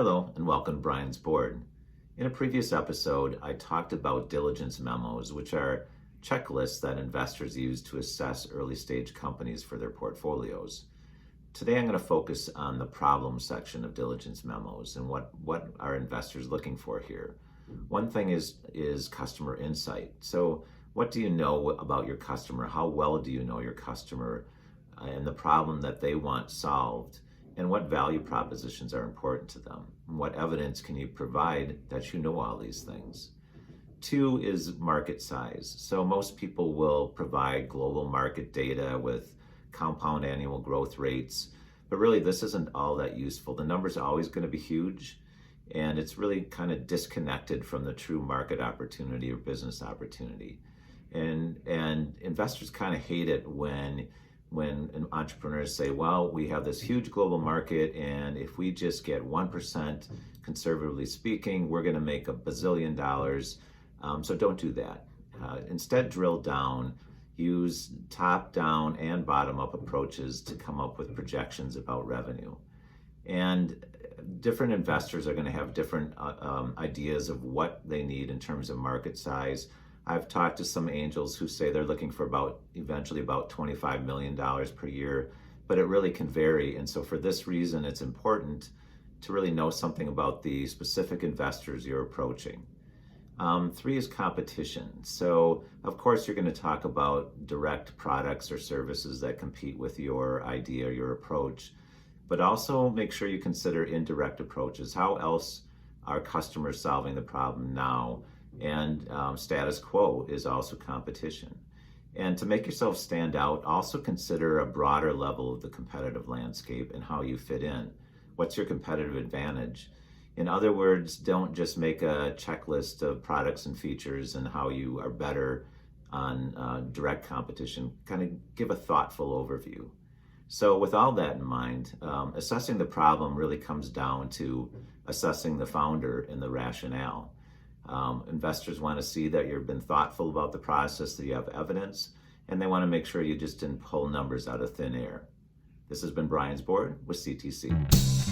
Hello and welcome to Brian's Board. In a previous episode, I talked about diligence memos, which are checklists that investors use to assess early stage companies for their portfolios. Today I'm going to focus on the problem section of diligence memos and what are investors looking for here. One thing is customer insight. So what do you know about your customer? How well do you know your customer and the problem that they want solved? And what value propositions are important to them? What evidence can you provide that you know all these things? Two is market size. So most people will provide global market data with compound annual growth rates, but really this isn't all that useful. The number's always going to be huge, and it's really kind of disconnected from the true market opportunity or business opportunity. And investors kind of hate it when entrepreneurs say, well, we have this huge global market, and if we just get 1%, conservatively speaking, we're going to make $1 bazillion. So don't do that. Instead, drill down, use top-down and bottom-up approaches to come up with projections about revenue. And different investors are going to have different ideas of what they need in terms of market size. I've talked to some angels who say they're looking for eventually about $25 million per year, but it really can vary. And so for this reason, it's important to really know something about the specific investors you're approaching. Three is competition. So of course, you're going to talk about direct products or services that compete with your idea or your approach, but also make sure you consider indirect approaches. How else are customers solving the problem now? And status quo is also competition. And to make yourself stand out, also consider a broader level of the competitive landscape and how you fit in. What's your competitive advantage? In other words, don't just make a checklist of products and features and how you are better on direct competition. Kind of give a thoughtful overview. So with all that in mind, assessing the problem really comes down to assessing the founder and the rationale. Investors want to see that you've been thoughtful about the process, that you have evidence, and they want to make sure you just didn't pull numbers out of thin air. This has been Brian's Board with CTC.